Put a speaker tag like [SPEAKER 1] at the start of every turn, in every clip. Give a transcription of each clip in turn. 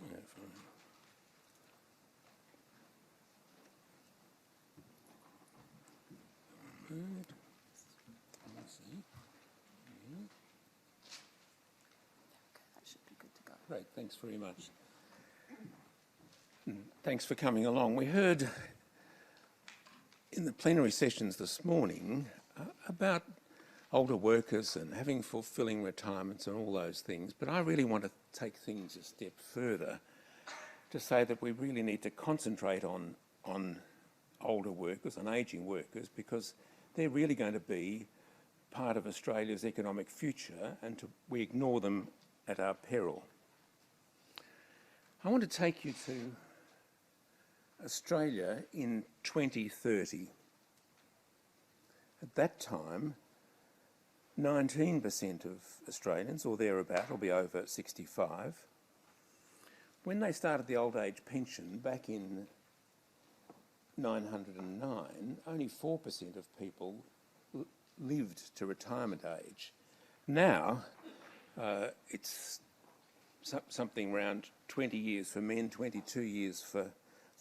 [SPEAKER 1] Yeah, fine. Right. Let's see. Yeah.
[SPEAKER 2] Okay, that should be good to go.
[SPEAKER 1] Great, thanks very much. Thanks for coming along. We heard in the plenary sessions this morning about older workers and having fulfilling retirements and all those things, but I really want to take things a step further to say that we really need to concentrate on older workers, on ageing workers, because they're really going to be part of Australia's economic future, and we ignore them at our peril. I want to take you to Australia in 2030. At that time, 19% of Australians, or thereabout, will be over 65. When they started the old age pension back in 909, only 4% of people lived to retirement age. Now, it's something around 20 years for men, 22 years for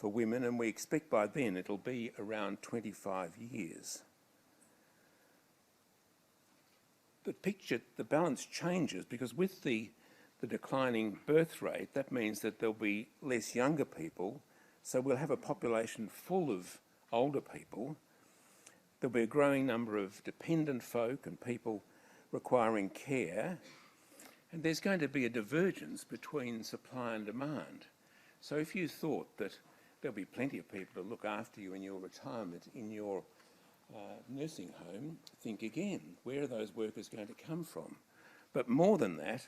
[SPEAKER 1] women, and we expect by then it'll be around 25 years. The picture, the balance changes, because with the declining birth rate, that means that there'll be less younger people, so we'll have a population full of older people. There'll be a growing number of dependent folk and people requiring care, and there's going to be a divergence between supply and demand. So if you thought that there'll be plenty of people to look after you in your retirement, in your nursing home, think again, where are those workers going to come from? But more than that,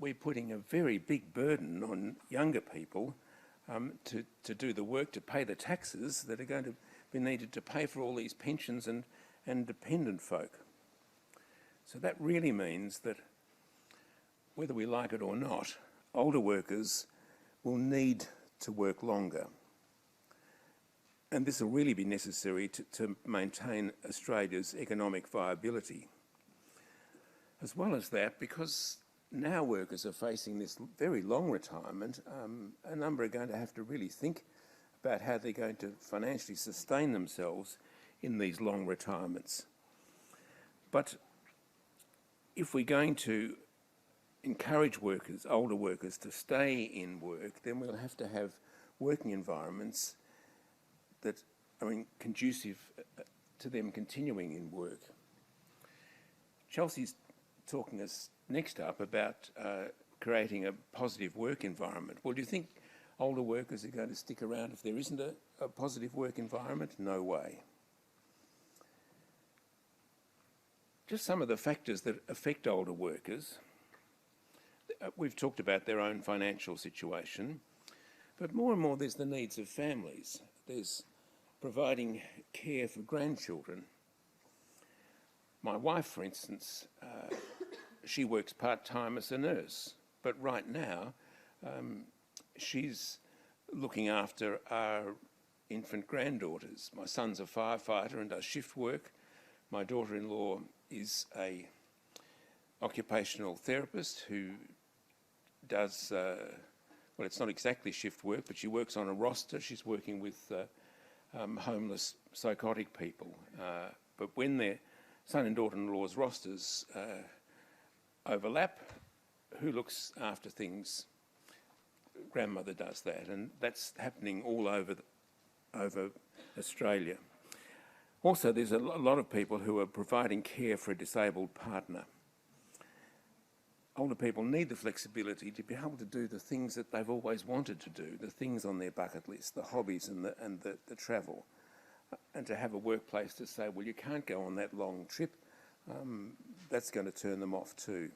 [SPEAKER 1] we're putting a very big burden on younger people to do the work, to pay the taxes that are going to be needed to pay for all these pensions and dependent folk. So that really means that, whether we like it or not, older workers will need to work longer. And this will really be necessary to maintain Australia's economic viability. As well as that, because now workers are facing this very long retirement, a number are going to have to really think about how they're going to financially sustain themselves in these long retirements. But if we're going to encourage workers, older workers, to stay in work, then we'll have to have working environments that are conducive to them continuing in work. Chelsea's talking us next up about creating a positive work environment. Well, do you think older workers are going to stick around if there isn't a positive work environment? No way. Just some of the factors that affect older workers. We've talked about their own financial situation, but more and more there's the needs of families. There's providing care for grandchildren. My wife, for instance, she works part-time as a nurse, but right now she's looking after our infant granddaughters. My son's a firefighter and does shift work. My daughter-in-law is a occupational therapist who does, well, it's not exactly shift work, but she works on a roster. She's working with homeless, psychotic people. But when their son and daughter-in-law's rosters overlap, who looks after things? Grandmother does that, and that's happening all over Australia. Also, there's a lot of people who are providing care for a disabled partner. Older people need the flexibility to be able to do the things that they've always wanted to do, the things on their bucket list, the hobbies and the travel, and to have a workplace to say, well, you can't go on that long trip. That's going to turn them off too.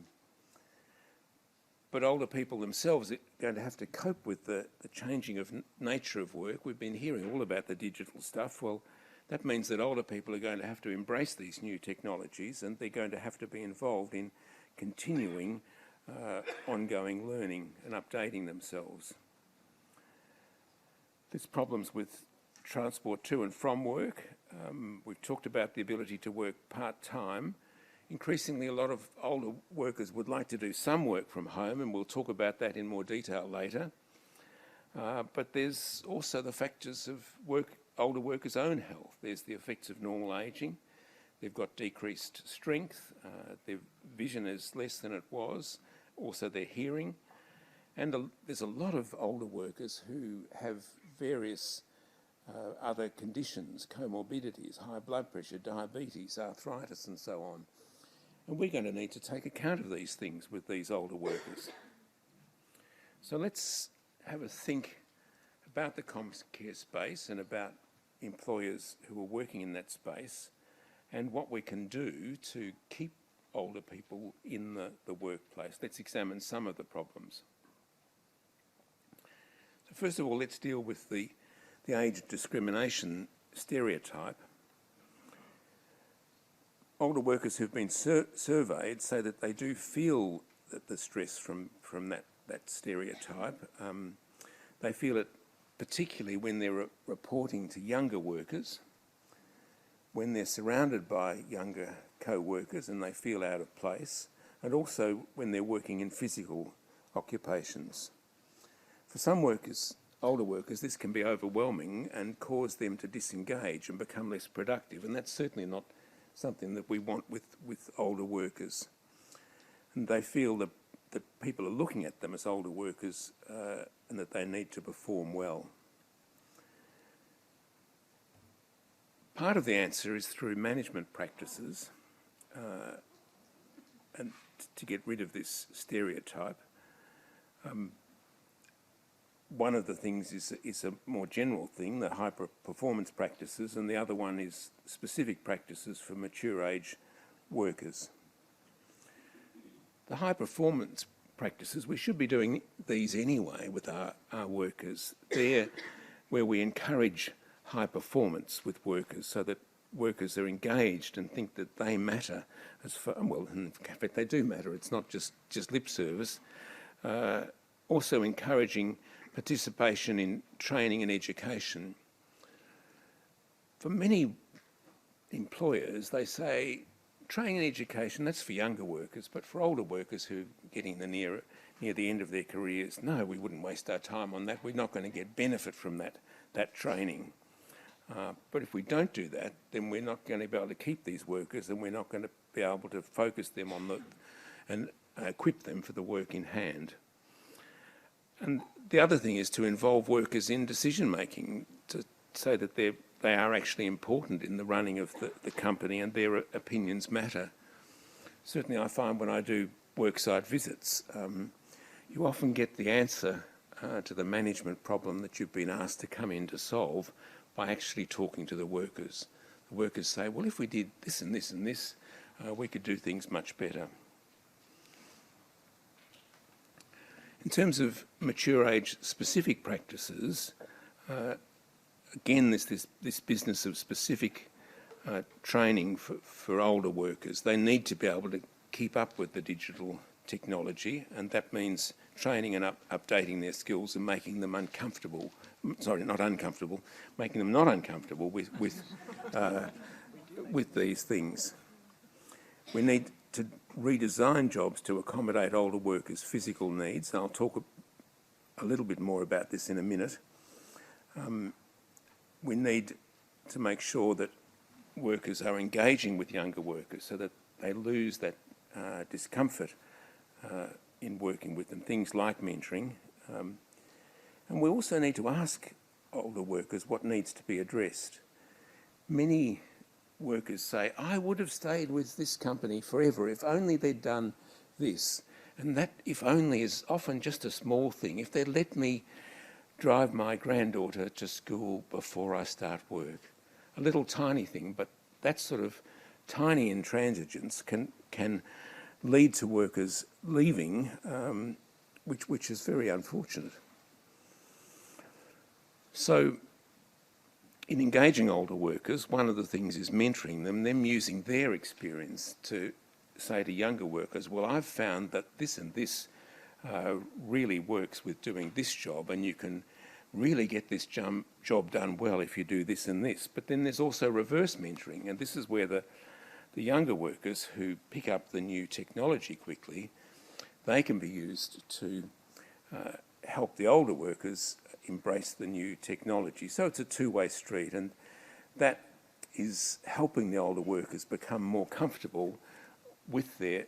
[SPEAKER 1] But older people themselves are going to have to cope with the changing of nature of work. We've been hearing all about the digital stuff. Well, that means that older people are going to have to embrace these new technologies, and they're going to have to be involved in continuing ongoing learning and updating themselves. There's problems with transport to and from work. We've talked about the ability to work part-time Increasingly, a lot of older workers would like to do some work from home, and we'll talk about that in more detail later. But there's also the factors of older workers' own health. There's the effects of normal ageing. They've got decreased strength, their vision is less than it was, also their hearing. And there's a lot of older workers who have various other conditions, comorbidities, high blood pressure, diabetes, arthritis and so on. And we're going to need to take account of these things with these older workers. So let's have a think about the Comcare space and about employers who are working in that space and what we can do to keep older people in the workplace. Let's examine some of the problems. So first of all, let's deal with the age discrimination stereotype. Older workers who've been surveyed say that they do feel that the stress from that stereotype. They feel it particularly when they're reporting to younger workers, when they're surrounded by younger co-workers and they feel out of place, and also when they're working in physical occupations. For some workers, older workers, this can be overwhelming and cause them to disengage and become less productive, and that's certainly not something that we want with older workers. And they feel that people are looking at them as older workers and that they need to perform well. Part of the answer is through management practices and to get rid of this stereotype. One of the things is a more general thing, the high performance practices, and the other one is specific practices for mature age workers. The high performance practices, we should be doing these anyway with our workers. They're where we encourage high performance with workers so that workers are engaged and think that they matter as far, well, in fact they do matter, it's not just lip service. Also encouraging participation in training and education. For many employers, they say training and education, that's for younger workers, but for older workers who are getting near the end of their careers, no, we wouldn't waste our time on that. We're not going to get benefit from that training. But if we don't do that, then we're not going to be able to keep these workers, and we're not going to be able to focus them on and equip them for the work in hand. And the other thing is to involve workers in decision making, to say that they are actually important in the running of the company and their opinions matter. Certainly I find when I do worksite visits, you often get the answer to the management problem that you've been asked to come in to solve by actually talking to the workers. The workers say, well, if we did this and this and this, we could do things much better. In terms of mature age specific practices, again, there's this business of specific training for older workers. They need to be able to keep up with the digital technology, and that means training and updating their skills and making them uncomfortable. Sorry, not uncomfortable, making them not uncomfortable with these things. We need to redesign jobs to accommodate older workers' physical needs. I'll talk a little bit more about this in a minute. We need to make sure that workers are engaging with younger workers so that they lose that discomfort in working with them, things like mentoring. And we also need to ask older workers what needs to be addressed. Many workers say, I would have stayed with this company forever if only they'd done this. And that if only is often just a small thing. If they'd let me drive my granddaughter to school before I start work. A little tiny thing, but that sort of tiny intransigence can lead to workers leaving, which is very unfortunate. So in engaging older workers, one of the things is mentoring them using their experience to say to younger workers, well, I've found that this and this really works with doing this job, and you can really get this job done well if you do this and this. But then there's also reverse mentoring, and this is where the the younger workers who pick up the new technology quickly, they can be used to help the older workers embrace the new technology. So it's a two-way street, and that is helping the older workers become more comfortable with their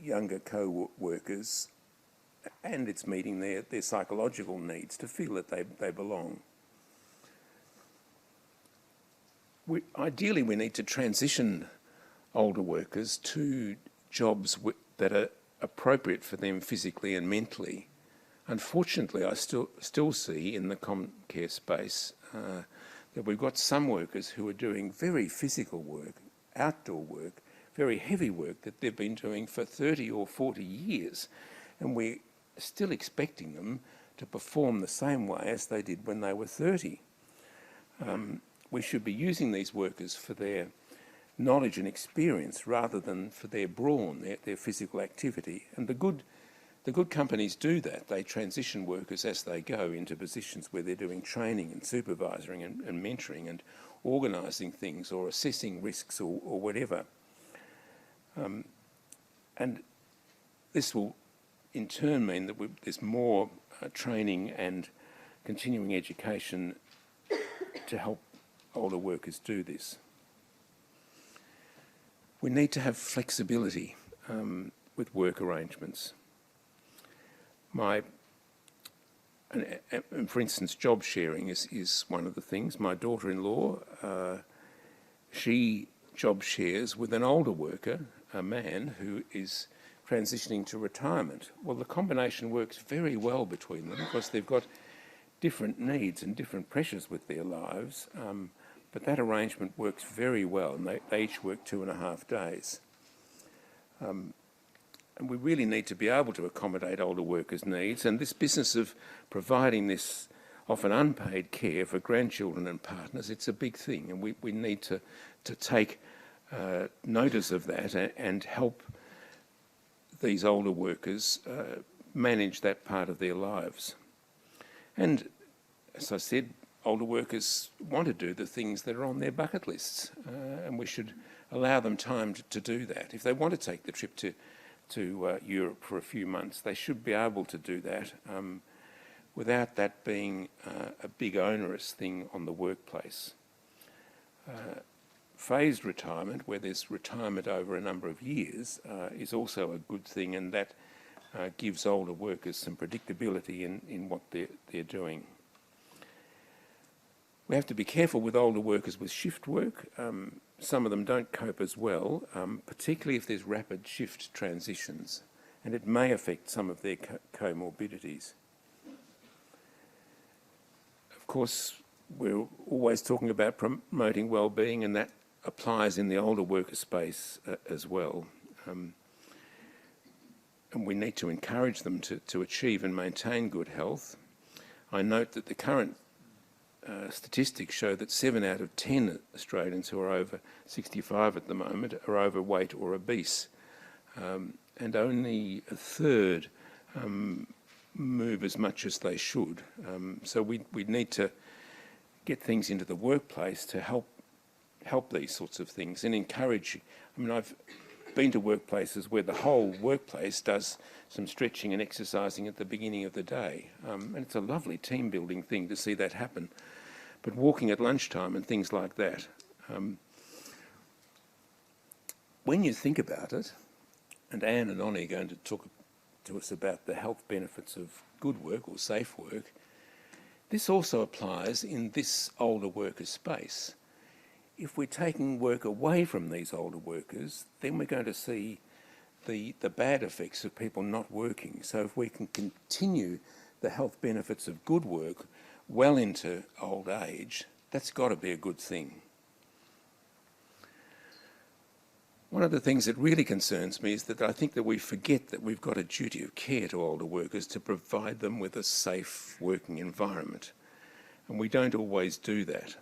[SPEAKER 1] younger co-workers, and it's meeting their psychological needs to feel that they belong. Ideally, we need to transition older workers to jobs that are appropriate for them physically and mentally. Unfortunately, I still see in the Comcare space that we've got some workers who are doing very physical work, outdoor work, very heavy work that they've been doing for 30 or 40 years, and we're still expecting them to perform the same way as they did when they were 30. We should be using these workers for their knowledge and experience rather than for their brawn, their physical activity. And the good companies do that. They transition workers as they go into positions where they're doing training and supervising and mentoring and organising things or assessing risks or whatever. And this will in turn mean that there's more training and continuing education to help older workers do this. We need to have flexibility with work arrangements. For instance, job sharing is one of the things. My daughter-in-law, she job shares with an older worker, a man who is transitioning to retirement. Well, the combination works very well between them because they've got different needs and different pressures with their lives, but that arrangement works very well, and they each work 2.5 days. And we really need to be able to accommodate older workers' needs, and this business of providing this often unpaid care for grandchildren and partners, it's a big thing, and we need to take notice of that and help these older workers manage that part of their lives. And as I said, older workers want to do the things that are on their bucket lists, and we should allow them time to do that. If they want to take the trip to Europe for a few months, they should be able to do that without that being a big onerous thing on the workplace. Phased retirement, where there's retirement over a number of years, is also a good thing, and that gives older workers some predictability in what they're doing. We have to be careful with older workers with shift work. Some of them don't cope as well, particularly if there's rapid shift transitions, and it may affect some of their comorbidities. Of course, we're always talking about promoting well-being, and that applies in the older worker space as well. And we need to encourage them to achieve and maintain good health. I note that the current statistics show that 7 out of 10 Australians who are over 65 at the moment are overweight or obese, and only a third move as much as they should. So we need to get things into the workplace to help these sorts of things and encourage. I mean, I've been to workplaces where the whole workplace does some stretching and exercising at the beginning of the day, and it's a lovely team building thing to see that happen. But walking at lunchtime and things like that, when you think about it, and Anne and Oni are going to talk to us about the health benefits of good work or safe work, this also applies in this older worker space. If we're taking work away from these older workers, then we're going to see the bad effects of people not working. So if we can continue the health benefits of good work well into old age, that's got to be a good thing. One of the things that really concerns me is that I think that we forget that we've got a duty of care to older workers to provide them with a safe working environment. And we don't always do that.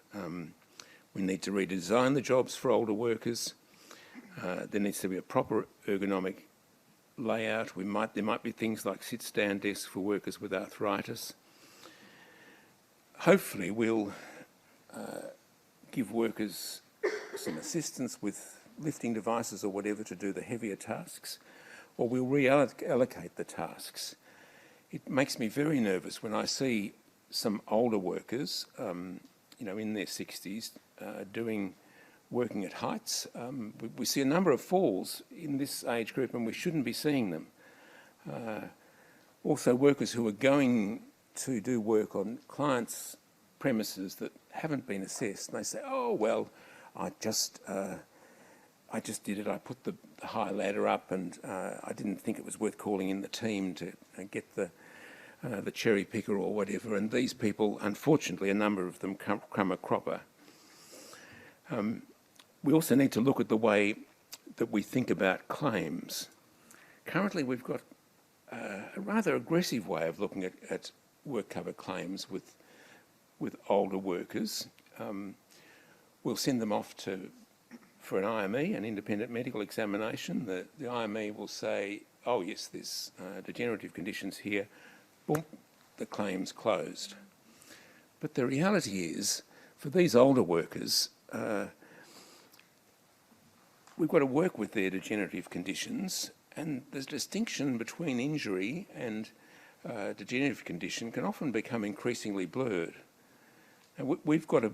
[SPEAKER 1] We need to redesign the jobs for older workers. There needs to be a proper ergonomic layout. There might be things like sit-stand desks for workers with arthritis. Hopefully we'll give workers some assistance with lifting devices or whatever to do the heavier tasks, or we'll reallocate the tasks. It makes me very nervous when I see some older workers, you know, in their 60s, working at heights. We see a number of falls in this age group, and we shouldn't be seeing them. Also, workers who are going to do work on clients' premises that haven't been assessed, and they say, "Oh well, I just did it. I put the high ladder up, and I didn't think it was worth calling in the team to get the cherry picker or whatever." And these people, unfortunately, a number of them come a cropper. We also need to look at the way that we think about claims. Currently, we've got a rather aggressive way of looking at work cover claims with older workers. We'll send them off for an IME, an independent medical examination. The IME will say, "Oh yes, there's degenerative conditions here." Boom, the claim's closed. But the reality is, for these older workers, we've got to work with their degenerative conditions, and the distinction between injury and degenerative condition can often become increasingly blurred. And we've got to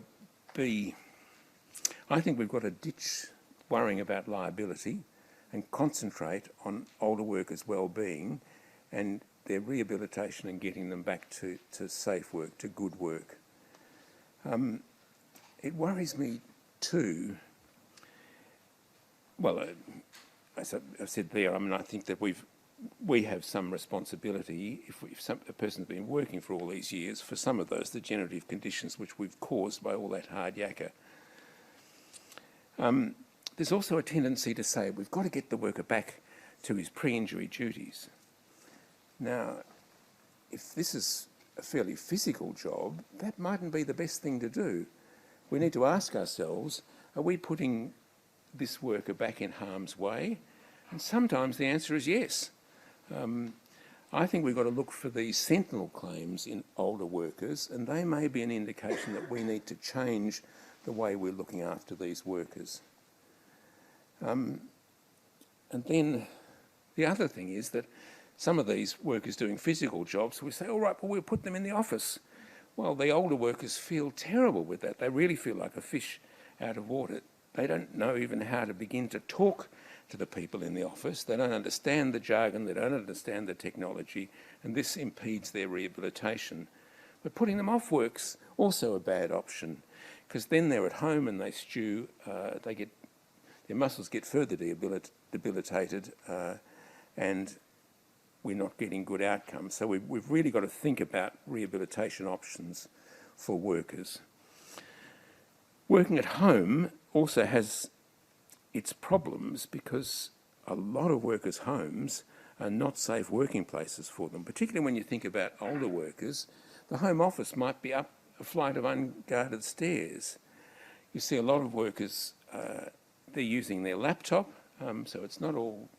[SPEAKER 1] I think we've got to ditch worrying about liability and concentrate on older workers' well-being and their rehabilitation and getting them back to safe work, to good work. It worries me too. Well, as I've said there, I mean, I think that we have some responsibility if a person's been working for all these years for some of those degenerative conditions which we've caused by all that hard yakka. There's also a tendency to say we've got to get the worker back to his pre-injury duties. Now, if this is a fairly physical job, that mightn't be the best thing to do. We need to ask ourselves, are we putting this worker back in harm's way? And sometimes the answer is yes. I think we've got to look for these sentinel claims in older workers, and they may be an indication that we need to change the way we're looking after these workers. And then the other thing is that some of these workers doing physical jobs, we say, all right, well, we'll put them in the office. Well, the older workers feel terrible with that. They really feel like a fish out of water. They don't know even how to begin to talk to the people in the office. They don't understand the jargon, they don't understand the technology, and this impedes their rehabilitation. But putting them off work's also a bad option, because then they're at home and they stew, their muscles get further debilitated, and we're not getting good outcomes. So we've really got to think about rehabilitation options for workers. Working at home also has its problems because a lot of workers' homes are not safe working places for them, particularly when you think about older workers. The home office might be up a flight of unguarded stairs. You see a lot of workers, they're using their laptop, so it's not all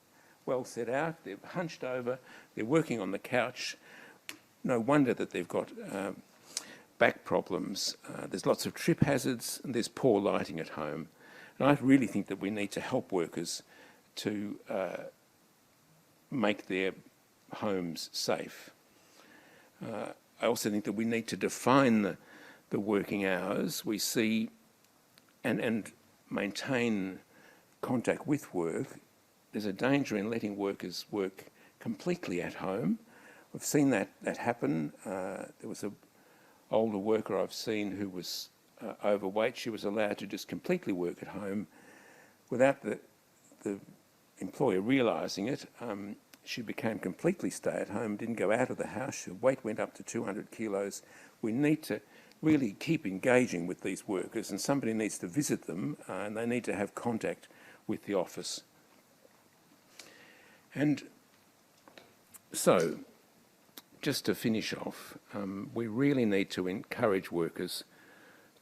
[SPEAKER 1] well set out. They're hunched over, they're working on the couch. No wonder that they've got back problems. There's lots of trip hazards, and there's poor lighting at home. And I really think that we need to help workers to make their homes safe. I also think that we need to define the working hours we see and maintain contact with work. There's a danger in letting workers work completely at home. We've seen that happen. There was an older worker I've seen who was overweight. She was allowed to just completely work at home without the employer realising it. She became completely stay-at-home, didn't go out of the house. Her weight went up to 200 kilos. We need to really keep engaging with these workers, and somebody needs to visit them, and they need to have contact with the office. And so, just to finish off, we really need to encourage workers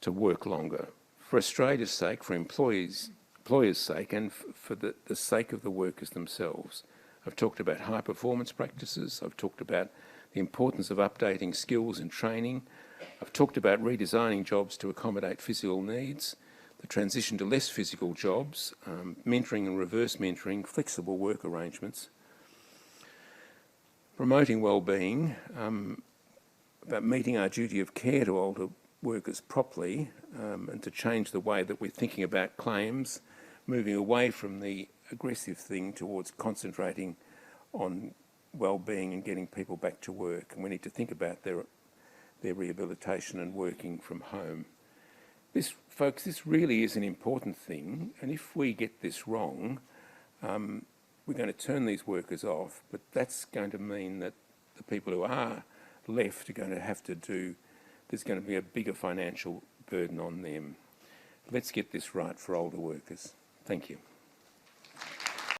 [SPEAKER 1] to work longer, for Australia's sake, for employers' sake, and for the sake of the workers themselves. I've talked about high performance practices. I've talked about the importance of updating skills and training. I've talked about redesigning jobs to accommodate physical needs. the transition to less physical jobs, mentoring and reverse mentoring, flexible work arrangements, promoting well-being, about meeting our duty of care to older workers properly, and to change the way that we're thinking about claims, moving away from the aggressive thing towards concentrating on well-being and getting people back to work. And we need to think about their rehabilitation and working from home. This, folks, this really is an important thing, and if we get this wrong, we're going to turn these workers off, but that's going to mean that the people who are left are going to have to do, there's going to be a bigger financial burden on them. Let's get this right for older workers. Thank you.